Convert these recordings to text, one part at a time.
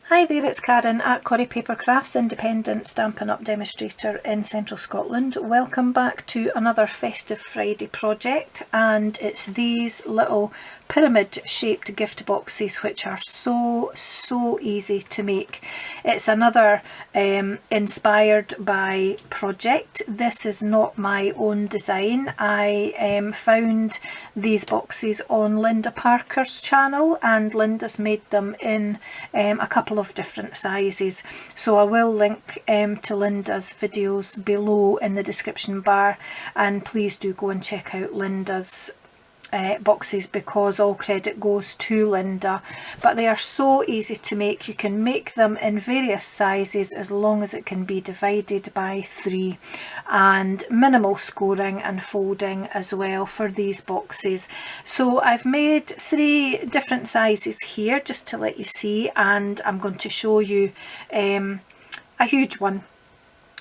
Hi there, it's Karen at Corrie Paper Crafts, independent Stampin' Up demonstrator in central Scotland. Welcome back to another Festive Friday project, and it's these little pyramid shaped gift boxes which are so easy to make. It's another inspired by project. This is not my own design. I found these boxes on Linda Parker's channel, and Linda's made them in a couple of different sizes, so I will link to Linda's videos below in the description bar, and please do go and check out Linda's boxes because all credit goes to Linda. But they are so easy to make. You can make them in various sizes as long as it can be divided by 3, and minimal scoring and folding as well for these boxes. So I've made 3 different sizes here just to let you see, and I'm going to show you a huge one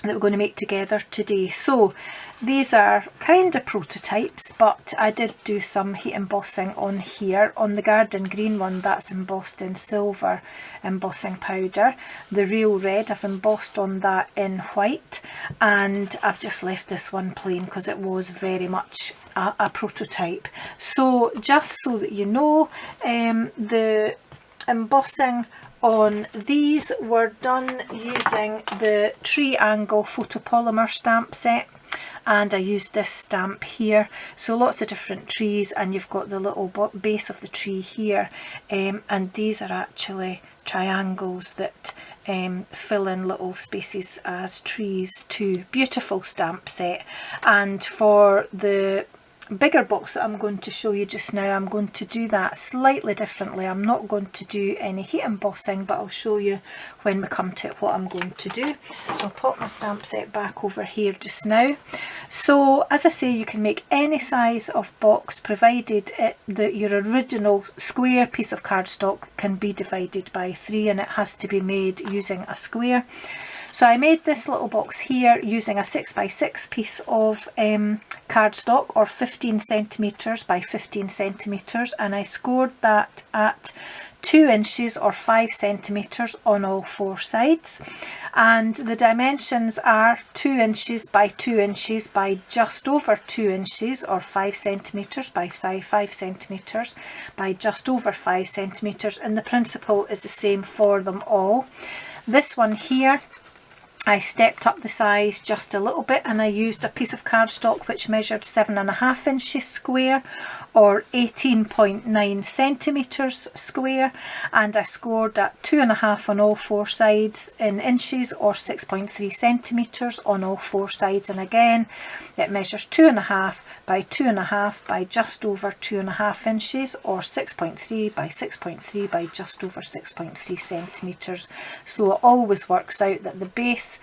that we're going to make together today. So these are kind of prototypes, but I did do some heat embossing on here. On the garden green one, that's embossed in silver embossing powder. The real red, I've embossed on that in white, and I've just left this one plain because it was very much a prototype. So just so that you know, the embossing on these were done using the triangle photopolymer stamp set, and I used this stamp here. So lots of different trees, and you've got the little base of the tree here, and these are actually triangles that fill in little spaces as trees too. Beautiful stamp set. And for the bigger box that I'm going to show you just now, I'm going to do that slightly differently. I'm not going to do any heat embossing, but I'll show you when we come to it what I'm going to do. So I'll pop my stamp set back over here just now. So as I say, you can make any size of box provided that your original square piece of cardstock can be divided by 3, and it has to be made using a square. So I made this little box here using a 6x6 piece of cardstock, or 15 centimetres by 15 centimetres, and I scored that at 2 inches or 5 centimetres on all 4 sides. And the dimensions are 2 inches by 2 inches by just over 2 inches, or 5 centimetres by 5 centimetres by just over 5 centimetres, and the principle is the same for them all. This one here, I stepped up the size just a little bit, and I used a piece of cardstock which measured 7.5 inches square, or 18.9 centimetres square, and I scored at 2.5 on all 4 sides in inches, or 6.3 centimetres on all 4 sides. And again, it measures 2.5 by 2.5 by just over 2.5 inches, or 6.3 by 6.3 by just over 6.3 centimetres. So it always works out that the base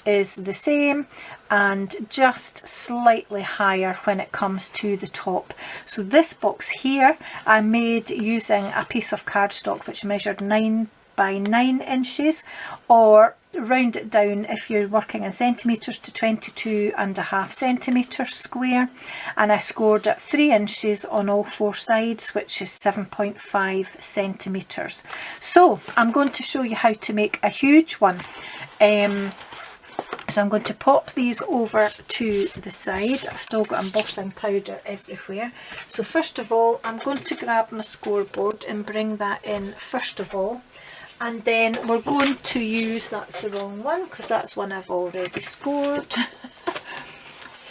is the same and just slightly higher when it comes to the top. So this box here I made using a piece of cardstock which measured 9 by 9 inches, or round it down if you're working in centimetres to 22.5 centimetres square, and I scored at 3 inches on all 4 sides, which is 7.5 centimetres. So I'm going to show you how to make a huge one. So I'm going to pop these over to the side. I've still got embossing powder everywhere. So first of all, I'm going to grab my scoreboard and bring that in first of all. And then we're going to use, that's the wrong one because that's one I've already scored.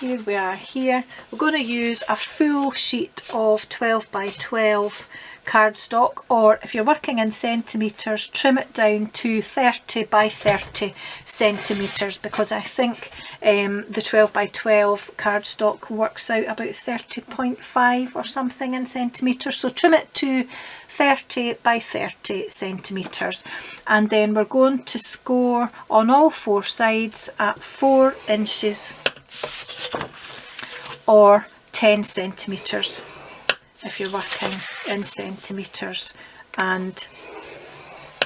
Here we are here. We're going to use a full sheet of 12 by 12 cardstock, or if you're working in centimetres, trim it down to 30 by 30 centimetres, because I think the 12 by 12 cardstock works out about 30.5 or something in centimetres. So trim it to 30 by 30 centimetres, and then we're going to score on all 4 sides at 4 inches or 10 centimetres if you're working in centimetres, and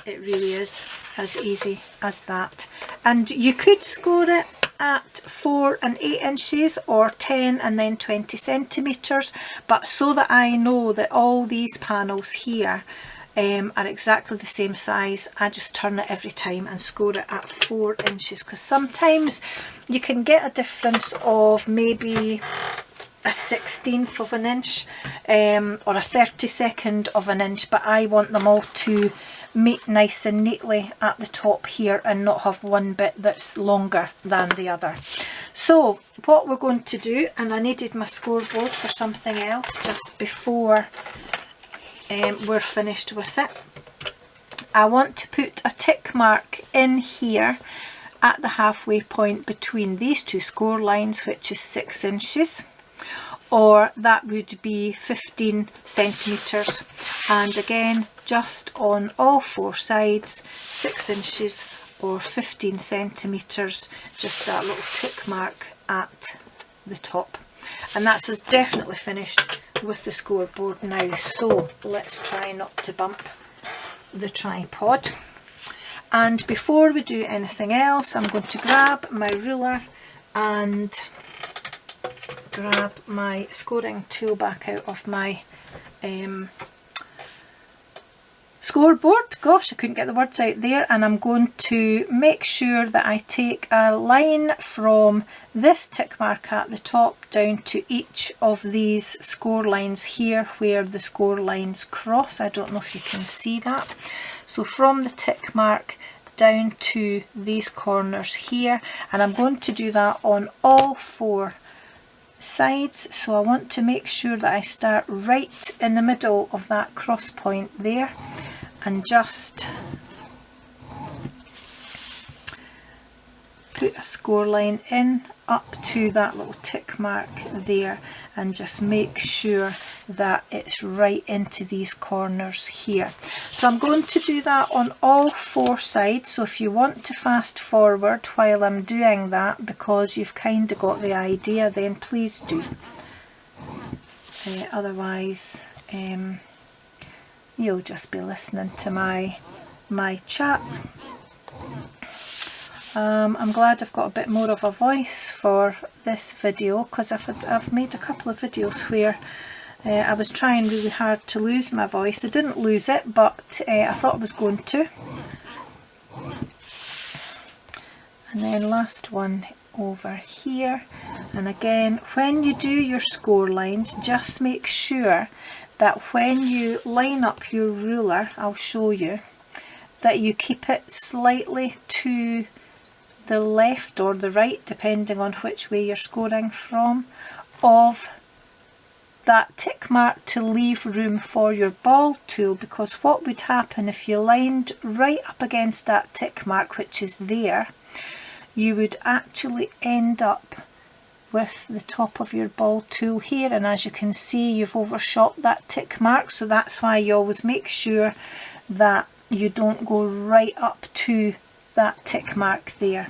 it really is as easy as that. And you could score it at 4 and 8 inches or 10 and then 20 centimetres, but so that I know that all these panels here are exactly the same size. I just turn it every time and score it at 4 inches, because sometimes you can get a difference of maybe a 1/16 of an inch or a 32nd of an inch, but I want them all to meet nice and neatly at the top here and not have one bit that's longer than the other. So what we're going to do, and I needed my scoreboard for something else just before we're finished with it. I want to put a tick mark in here at the halfway point between these two score lines, which is 6 inches, or that would be 15 centimetres, and again just on all 4 sides, 6 inches or 15 centimetres, just that little tick mark at the top. And that's us definitely finished with the scoreboard now. So let's try not to bump the tripod. And before we do anything else, I'm going to grab my ruler and grab my scoring tool back out of my scoreboard. Gosh, I couldn't get the words out there. And I'm going to make sure that I take a line from this tick mark at the top down to each of these score lines here where the score lines cross. I don't know if you can see that. So from the tick mark down to these corners here, and I'm going to do that on all 4 sides. So I want to make sure that I start right in the middle of that cross point there and just put a score line in up to that little tick mark there, and just make sure that it's right into these corners here. So I'm going to do that on all 4 sides. So if you want to fast forward while I'm doing that, because you've kind of got the idea, then please do. Otherwise you'll just be listening to my chat. I'm glad I've got a bit more of a voice for this video, because I've made a couple of videos where I was trying really hard to lose my voice. I didn't lose it, but I thought I was going to. And then last one over here. And again, when you do your score lines, just make sure that when you line up your ruler, I'll show you, that you keep it slightly to the left or the right, depending on which way you're scoring from, of that tick mark to leave room for your ball tool. Because what would happen if you lined right up against that tick mark, which is there, you would actually end up with the top of your ball tool here, and as you can see, you've overshot that tick mark. So that's why you always make sure that you don't go right up to that tick mark there,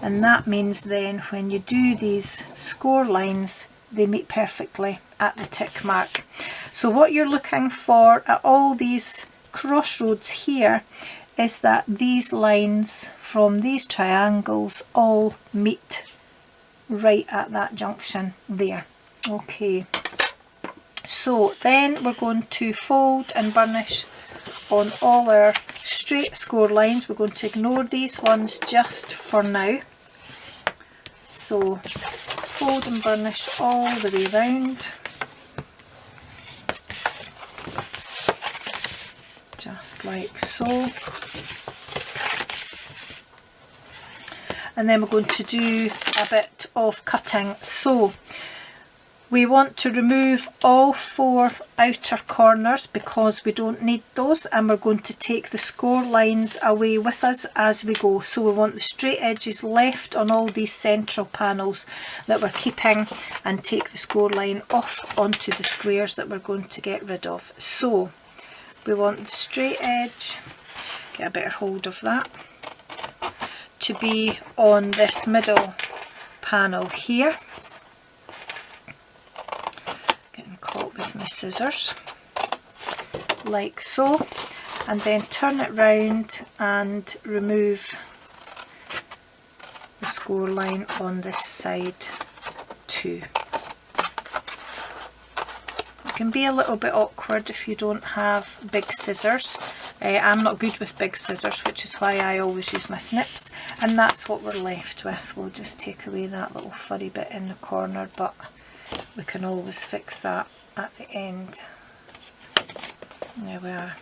and that means then when you do these score lines, they meet perfectly at the tick mark. So what you're looking for at all these crossroads here is that these lines from these triangles all meet right at that junction there. Okay, so then we're going to fold and burnish on all our straight score lines. We're going to ignore these ones just for now. So fold and burnish all the way round, just like so. And then we're going to do a bit of cutting. So we want to remove all 4 outer corners because we don't need those, and we're going to take the score lines away with us as we go. So we want the straight edges left on all these central panels that we're keeping, and take the score line off onto the squares that we're going to get rid of. So we want the straight edge, get a better hold of that, to be on this middle panel here. Caught with my scissors, like so, and then turn it round and remove the score line on this side too. can be a little bit awkward if you don't have big scissors. I'm not good with big scissors, which is why I always use my snips, and that's what we're left with. We'll just take away that little furry bit in the corner, but we can always fix that at the end. There we are.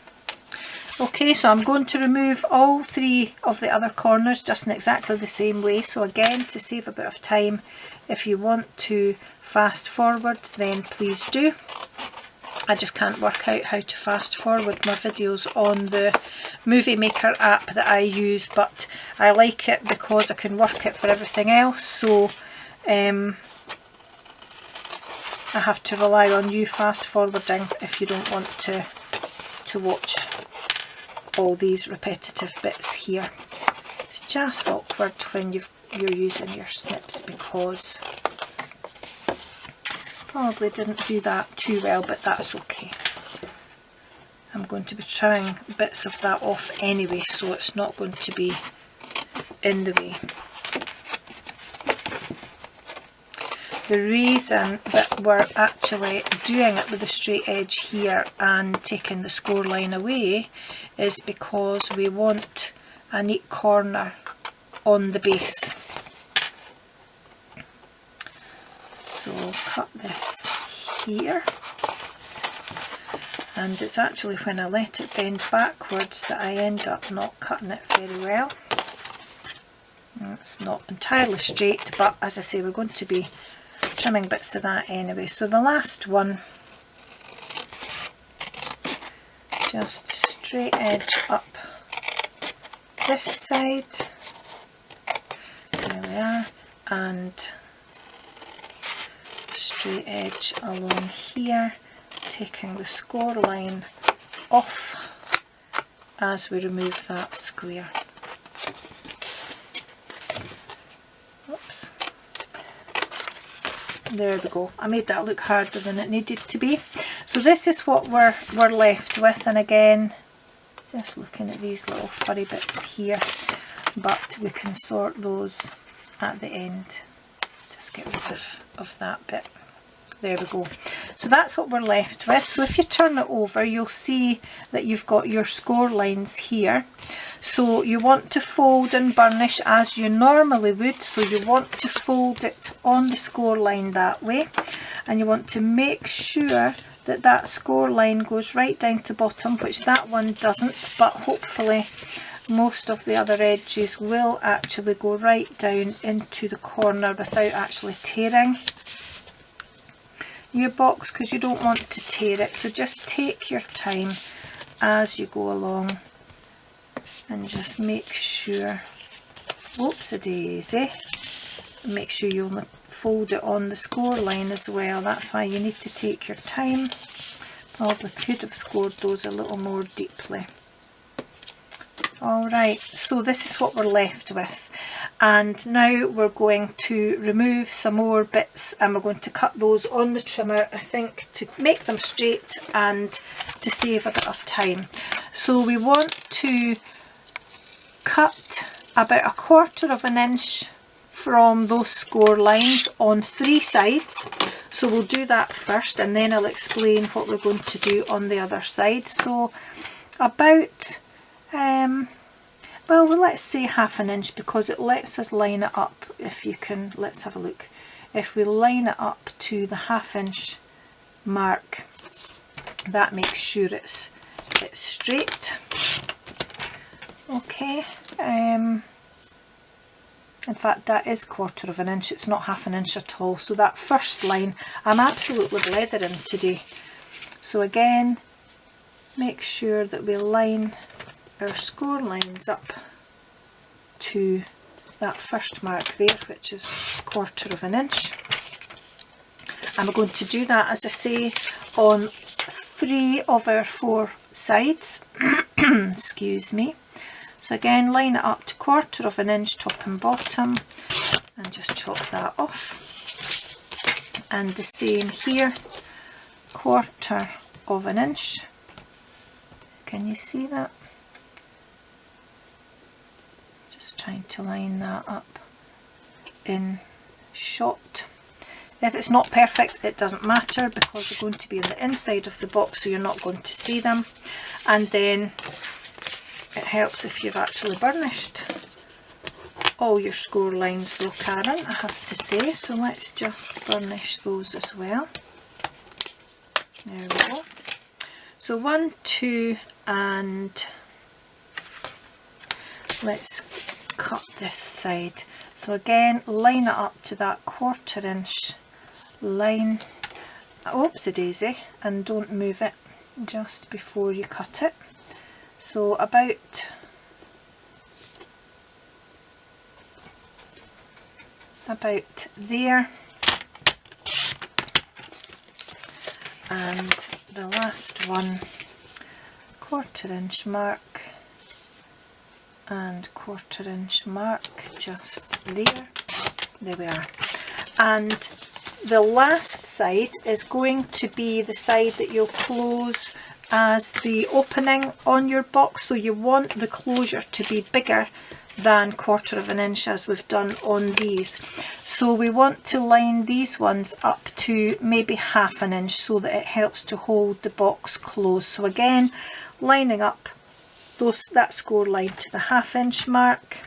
Okay, so I'm going to remove all 3 of the other corners just in exactly the same way. So again, to save a bit of time, if you want to fast forward, then please do. I just can't work out how to fast forward my videos on the Movie Maker app that I use, but I like it because I can work it for everything else. So I have to rely on you fast forwarding if you don't want to watch all these repetitive bits here. It's just awkward when you're using your snips, because probably didn't do that too well, but that's okay. I'm going to be trimming bits of that off anyway, so it's not going to be in the way. The reason that we're actually doing it with a straight edge here and taking the score line away is because we want a neat corner on the base. So cut this here, and it's actually when I let it bend backwards that I end up not cutting it very well. It's not entirely straight, but as I say, we're going to be trimming bits of that anyway. So the last one, just straight edge up this side, there we are, and straight edge along here, taking the score line off as we remove that square. Oops. There we go. I made that look harder than it needed to be. So this is what we're left with, and again, just looking at these little furry bits here, but we can sort those at the end. Just get rid of that bit. There we go. So that's what we're left with. So if you turn it over, you'll see that you've got your score lines here. So you want to fold and burnish as you normally would. So you want to fold it on the score line that way, and you want to make sure that that score line goes right down to bottom, which that one doesn't, but hopefully most of the other edges will actually go right down into the corner without actually tearing your box, because you don't want to tear it. So just take your time as you go along and just make sure, whoops-a-daisy, make sure you fold it on the score line as well. That's why you need to take your time. Probably could have scored those a little more deeply. Alright, so this is what we're left with, and now we're going to remove some more bits, and we're going to cut those on the trimmer, I think, to make them straight and to save a bit of time. So we want to cut about 1/4 inch from those score lines on 3 sides. So we'll do that first, and then I'll explain what we're going to do on the other side. So about well, let's say 1/2 inch, because it lets us line it up. If you can, let's have a look. If we line it up to the 1/2 inch mark, that makes sure it's straight. Okay, in fact that is 1/4 inch, it's not 1/2 inch at all. So that first line, I'm absolutely blethering today. So again, make sure that we line our score lines up to that first mark there, which is 1/4 inch, and we're going to do that, as I say, on 3 of our 4 sides. Excuse me. So again, line it up to 1/4 inch top and bottom, and just chop that off, and the same here, 1/4 inch. Can you see that? Just trying to line that up in shot. If it's not perfect, it doesn't matter because they're going to be on the inside of the box, so you're not going to see them. And then it helps if you've actually burnished all your score lines though, Karen, I have to say. So let's just burnish those as well. There we go. So 1, 2, and let's cut this side. So again, line it up to that 1/4 inch line. Oopsie daisy, and don't move it just before you cut it. So about there, and the last one 1/4 inch mark and 1/4 inch mark just there. There we are. And the last side is going to be the side that you'll close as the opening on your box, so you want the closure to be bigger than 1/4 inch as we've done on these. So we want to line these ones up to maybe 1/2 inch so that it helps to hold the box closed. So again, lining up that score line to the 1/2 inch mark,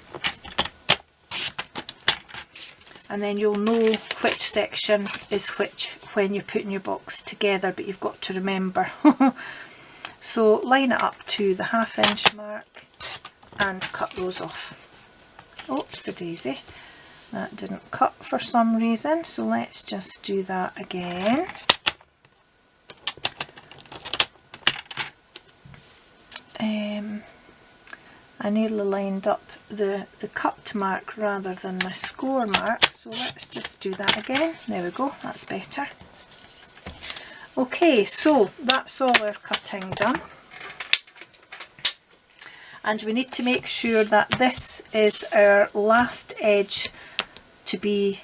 and then you'll know which section is which when you're putting your box together, but you've got to remember. So line it up to the 1/2 inch mark and cut those off. Oopsie daisy, that didn't cut for some reason, so let's just do that again. I nearly lined up the cut mark rather than my score mark, so let's just do that again. There we go, that's better. Okay, so that's all our cutting done, and we need to make sure that this is our last edge to be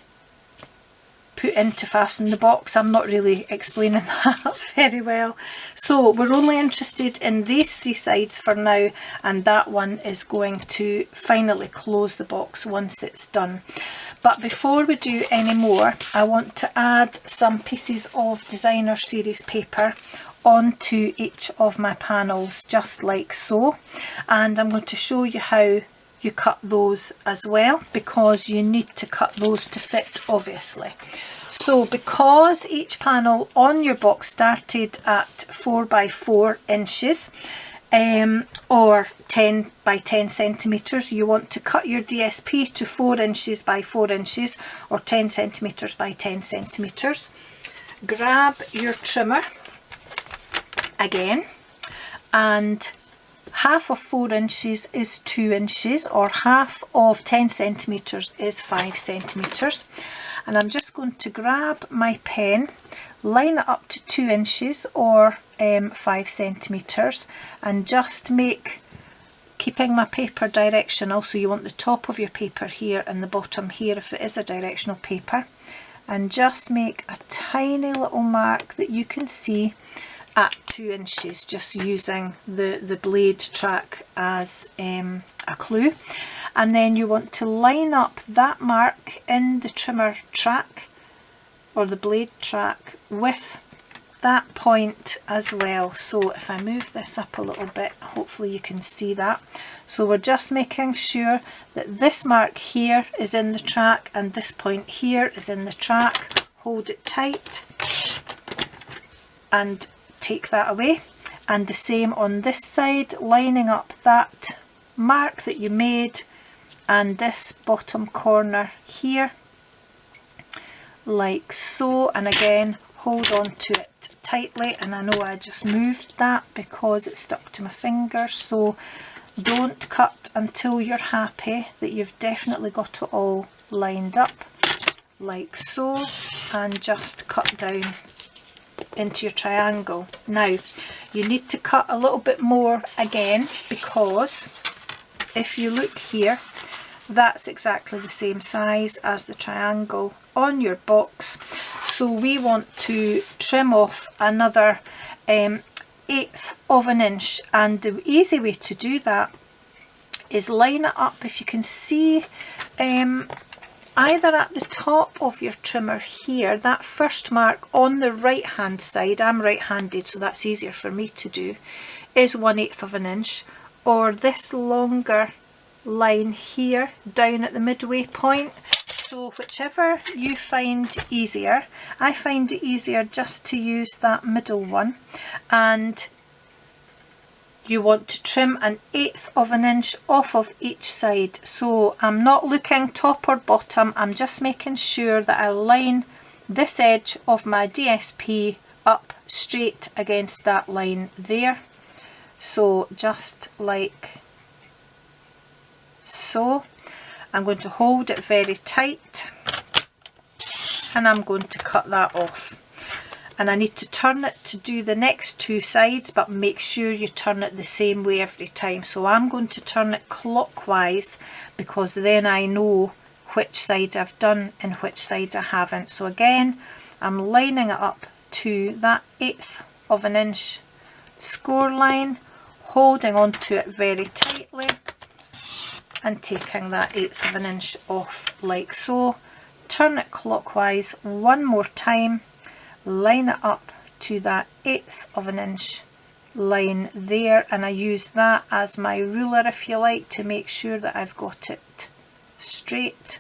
put in to fasten the box. I'm not really explaining that very well. So we're only interested in these 3 sides for now, and that one is going to finally close the box once it's done. But before we do any more, I want to add some pieces of designer series paper onto each of my panels, just like so, and I'm going to show you how you cut those as well, because you need to cut those to fit, obviously. So because each panel on your box started at 4 by 4 inches or 10 by 10 centimetres, you want to cut your DSP to 4 inches by 4 inches or 10 centimetres by 10 centimetres. Grab your trimmer again, and 1/2 of 4 inches is 2 inches, or 1/2 of 10 centimetres is 5 centimetres. And I'm just going to grab my pen, line it up to 2 inches or 5 centimetres, and just make, keeping my paper directional, so you want the top of your paper here and the bottom here if it is a directional paper, and just make a tiny little mark that you can see at 2 inches, just using the blade track as a clue. And then you want to line up that mark in the trimmer track or the blade track with that point as well. So if I move this up a little bit, hopefully you can see that. So we're just making sure that this mark here is in the track and this point here is in the track. Hold it tight and take that away, and the same on this side, lining up that mark that you made and this bottom corner here like so, and again hold on to it tightly. And I know I just moved that because it stuck to my fingers, so don't cut until you're happy that you've definitely got it all lined up like so, and just cut down into your triangle. Now you need to cut a little bit more again, because if you look here, that's exactly the same size as the triangle on your box. So we want to trim off another 1/8 of an inch, and the easy way to do that is line it up. If you can see either at the top of your trimmer here, that first mark on the right hand side, I'm right handed so that's easier for me to do, is 1/8 of an inch, or this longer line here down at the midway point. So whichever you find easier. I find it easier just to use that middle one, and you want to trim 1/8 of an inch off of each side. So I'm not looking top or bottom, I'm just making sure that I line this edge of my DSP up straight against that line there. So just like so. I'm going to hold it very tight and I'm going to cut that off. And I need to turn it to do the next two sides, but make sure you turn it the same way every time. So I'm going to turn it clockwise because then I know which side I've done and which side I haven't. So again, I'm lining it up to that 1/8 of an inch score line, holding onto it very tightly and taking that 1/8 of an inch off like so. Turn it clockwise one more time, line it up to that 1/8 of an inch line there, and I use that as my ruler if you like to make sure that I've got it straight.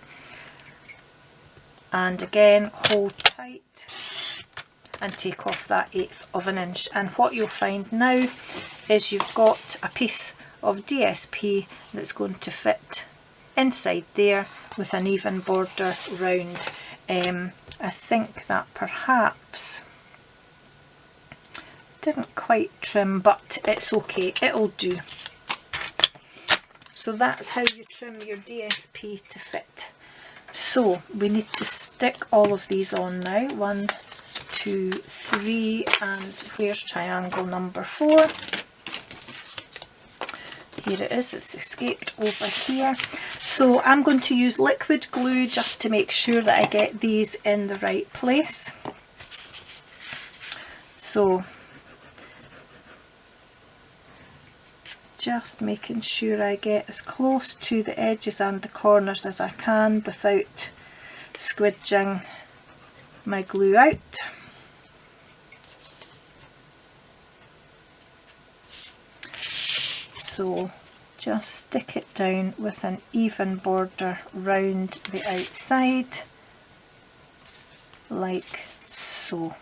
And again, hold tight and take off that 1/8 of an inch. And what you'll find now is you've got a piece of DSP that's going to fit inside there with an even border round. I think that perhaps didn't quite trim, but it's okay, it'll do. So that's how you trim your DSP to fit. So we need to stick all of these on now. 1, 2, 3, and where's triangle number 4? Here it is, it's escaped over here. So I'm going to use liquid glue just to make sure that I get these in the right place. So just making sure I get as close to the edges and the corners as I can without squidging my glue out. So just stick it down with an even border round the outside like so.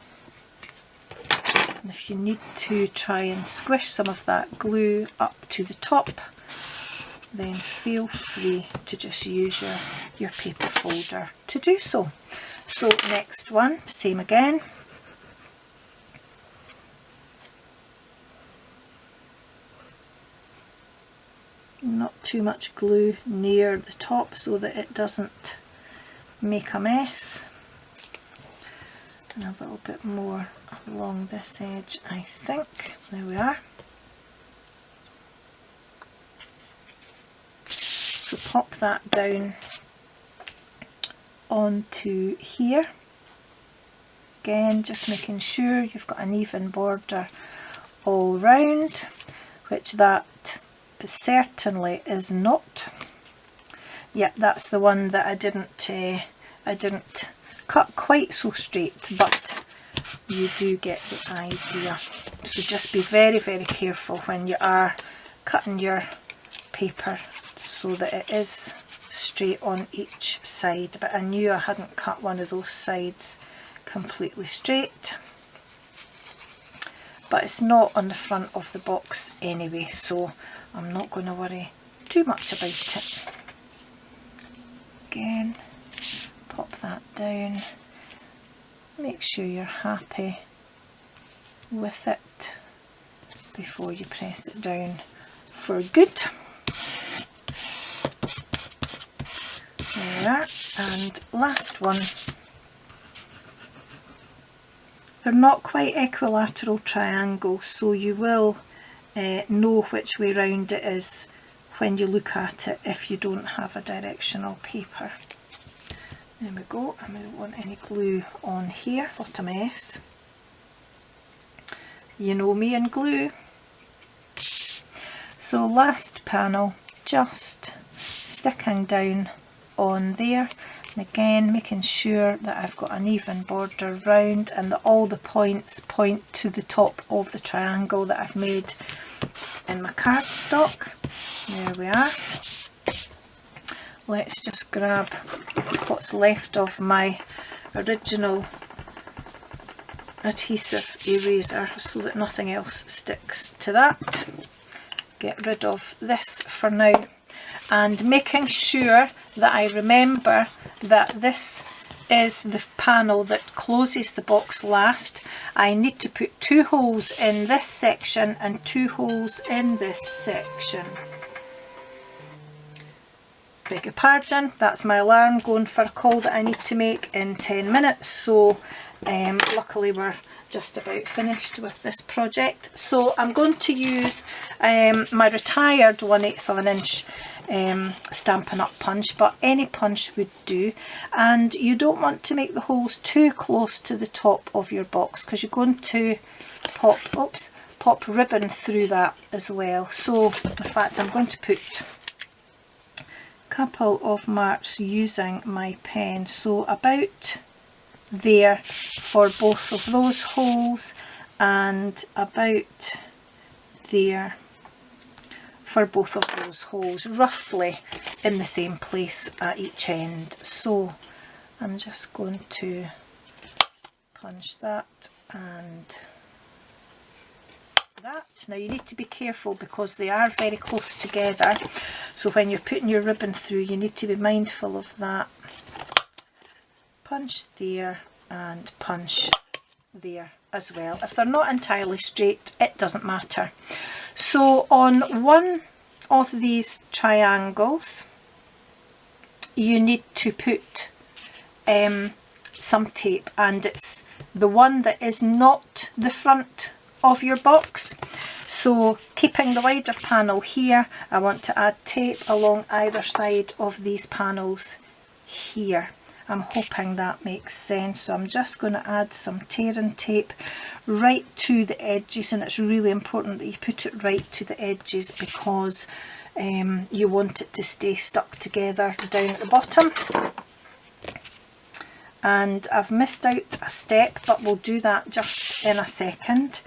And if you need to try and squish some of that glue up to the top, then feel free to just use your paper folder to do so. So next one, same again. Not too much glue near the top so that it doesn't make a mess. And a little bit more along this edge, I think. There we are. So pop that down onto here. Again, just making sure you've got an even border all round, which that certainly is not. Yep, that's the one that I didn't cut quite so straight, but you do get the idea. So just be very, very careful when you are cutting your paper so that it is straight on each side. But I knew I hadn't cut one of those sides completely straight, but it's not on the front of the box anyway, so I'm not going to worry too much about it. Again, pop that down, make sure you're happy with it before you press it down for good. There we are. And last one. They're not quite equilateral triangles, so you will know which way round it is when you look at it if you don't have a directional paper. There we go, and we don't want any glue on here. What a mess. You know me and glue. So last panel, just sticking down on there. Again, making sure that I've got an even border round and that all the points point to the top of the triangle that I've made in my cardstock. There we are. Let's just grab what's left of my original adhesive eraser so that nothing else sticks to that. Get rid of this for now, and making sure that I remember that this is the panel that closes the box last. I need to put 2 holes in this section and 2 holes in this section. Beg your pardon, that's my alarm going for a call that I need to make in 10 minutes, so luckily we're just about finished with this project. So I'm going to use my retired 1/8 of an inch Stampin' Up punch, but any punch would do, and you don't want to make the holes too close to the top of your box because you're going to pop ribbon through that as well. So in fact I'm going to put a couple of marks using my pen, so about there for both of those holes and about there for both of those holes, roughly in the same place at each end. So I'm just going to punch that and that. Now you need to be careful because they are very close together, so when you're putting your ribbon through you need to be mindful of that. Punch there and punch there as well. If they're not entirely straight, it doesn't matter. So on one of these triangles you need to put some tape, and it's the one that is not the front of your box. So keeping the wider panel here, I want to add tape along either side of these panels here. I'm hoping that makes sense. So I'm just going to add some tearing tape right to the edges, and it's really important that you put it right to the edges because you want it to stay stuck together down at the bottom. And I've missed out a step, but we'll do that just in a second.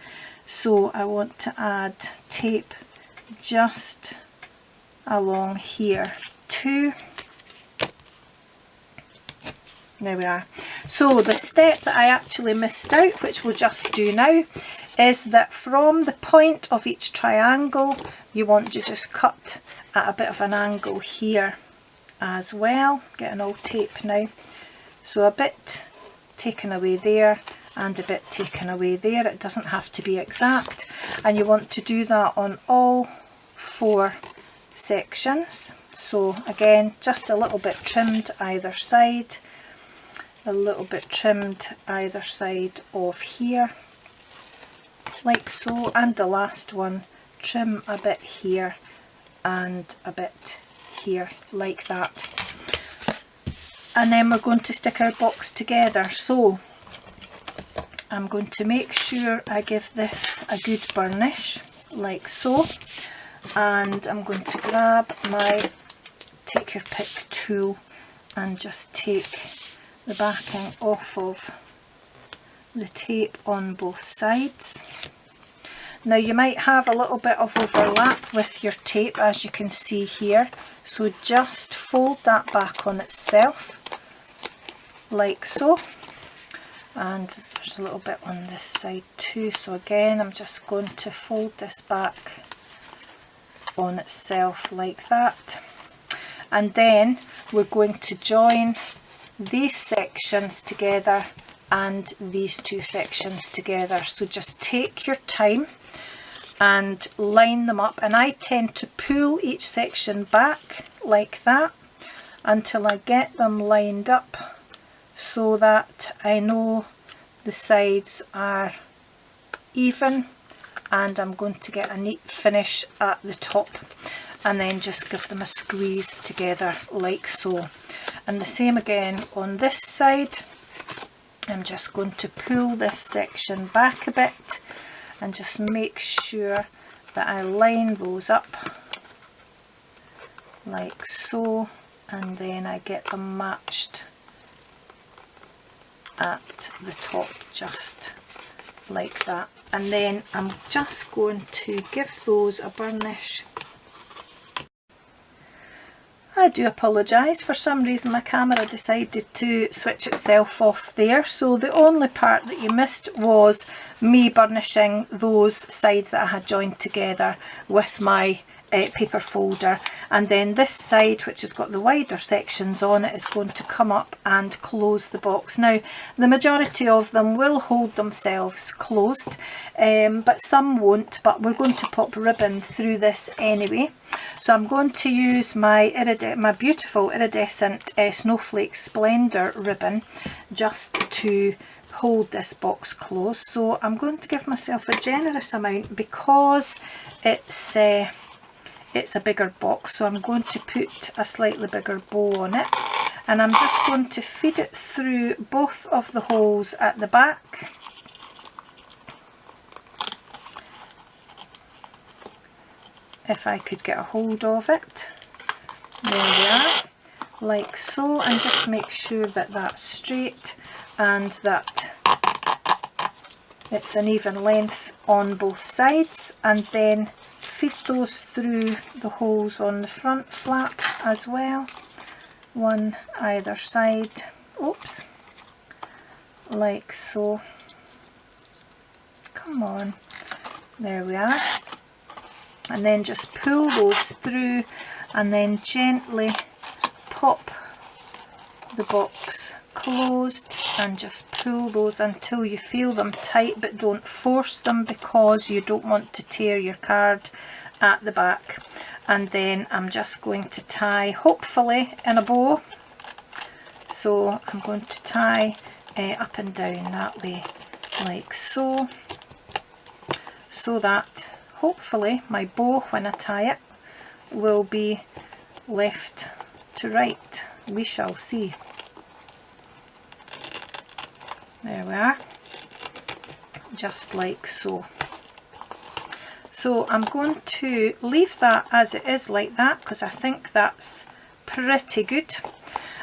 So I want to add tape just along here too. There we are. So the step that I actually missed out, which we'll just do now, is that from the point of each triangle you want to just cut at a bit of an angle here as well. Getting all tape now. So a bit taken away there and a bit taken away there. It doesn't have to be exact, and you want to do that on all 4 sections. So again, just a little bit trimmed either side, a little bit trimmed either side of here like so, and the last one trim a bit here and a bit here like that. And then we're going to stick our box together. So I'm going to make sure I give this a good burnish like so, and I'm going to grab my take your pick tool and just take the backing off of the tape on both sides. Now you might have a little bit of overlap with your tape, as you can see here, so just fold that back on itself like so, and there's a little bit on this side too, so again I'm just going to fold this back on itself like that, and then we're going to join these sections together and these 2 sections together. So just take your time and line them up, and I tend to pull each section back like that until I get them lined up so that I know the sides are even, and I'm going to get a neat finish at the top, and then just give them a squeeze together like so. And the same again on this side. I'm just going to pull this section back a bit and just make sure that I line those up like so, and then I get them matched at the top, just like that. And then I'm just going to give those a burnish. I do apologise, for some reason my camera decided to switch itself off there, so the only part that you missed was me burnishing those sides that I had joined together with my paper folder, and then this side, which has got the wider sections on it, is going to come up and close the box. Now the majority of them will hold themselves closed, but some won't, but we're going to pop ribbon through this anyway. So I'm going to use my beautiful iridescent Snowflake Splendor ribbon just to hold this box closed. So I'm going to give myself a generous amount because it's a bigger box, so I'm going to put a slightly bigger bow on it, and I'm just going to feed it through both of the holes at the back. If I could get a hold of it. There we are, like so, and just make sure that that's straight and that it's an even length on both sides, and then feed those through the holes on the front flap as well, one either side, oops, like so. Come on, there we are. And then just pull those through and then gently pop the box closed and just pull those until you feel them tight, but don't force them because you don't want to tear your card at the back. And then I'm just going to tie, hopefully in a bow, so I'm going to tie up and down that way, like so, so that hopefully my bow, when I tie it, will be left to right. We shall see. There we are, just like so. So I'm going to leave that as it is like that because I think that's pretty good,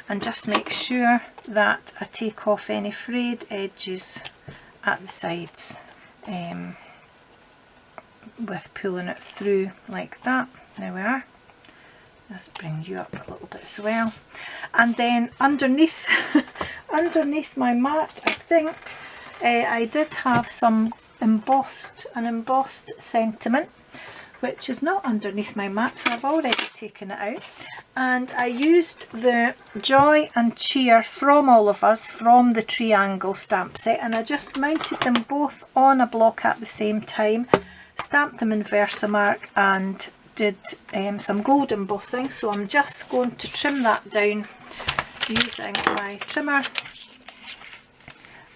and just make sure that I take off any frayed edges at the sides with pulling it through like that. There we are. Just bring you up a little bit as well. And then underneath underneath my mat, I think I did have an embossed sentiment, which is not underneath my mat, so I've already taken it out. And I used the Joy and Cheer from All of Us from the Triangle stamp set, and I just mounted them both on a block at the same time, stamped them in Versamark and did some gold embossing. So I'm just going to trim that down using my trimmer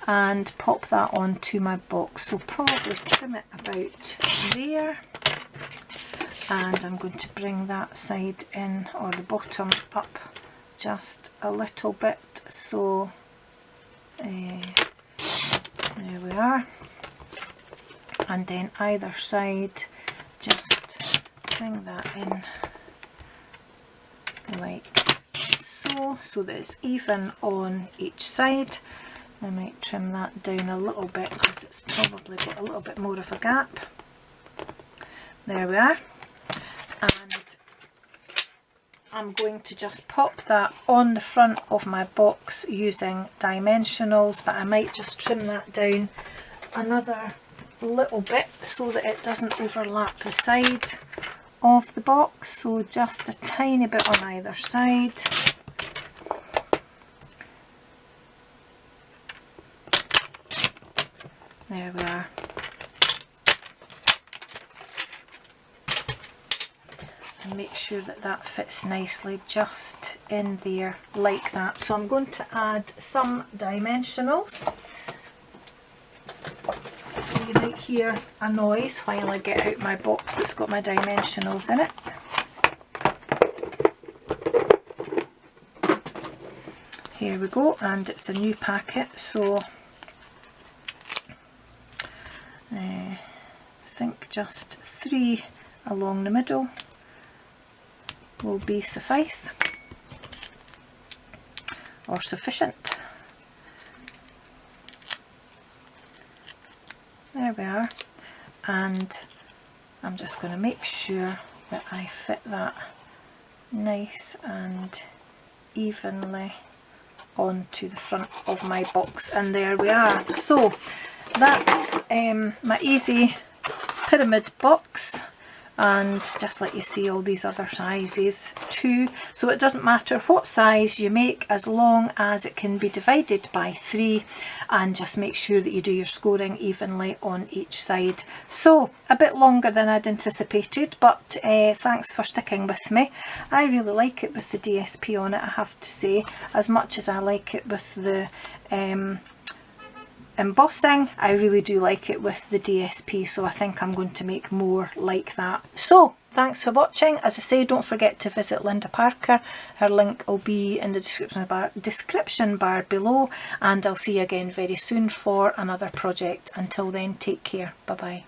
and pop that onto my box. So probably trim it about there, and I'm going to bring that side in, or the bottom up just a little bit, so there we are. And then either side, just bring that in like so, so that it's even on each side. I might trim that down a little bit because it's probably got a little bit more of a gap. There we are. And I'm going to just pop that on the front of my box using dimensionals, but I might just trim that down another little bit so that it doesn't overlap the side of the box. So just a tiny bit on either side. There we are. And make sure that that fits nicely just in there like that. So I'm going to add some dimensionals. So you might hear a noise while I get out my box that's got my dimensionals in it. Here we go, and it's a new packet, so I think just 3 along the middle will be suffice, or sufficient. There we are. And I'm just going to make sure that I fit that nice and evenly onto the front of my box, and there we are. So that's my easy pyramid box, and just let you see all these other sizes too. So it doesn't matter what size you make as long as it can be divided by 3, and just make sure that you do your scoring evenly on each side. So a bit longer than I'd anticipated, but thanks for sticking with me. I really like it with the DSP on it, I have to say, as much as I like it with the embossing. I really do like it with the DSP, so I think I'm going to make more like that. So thanks for watching. As I say, don't forget to visit Linda Parker. Her link will be in the description bar below, and I'll see you again very soon for another project. Until then, take care. Bye bye.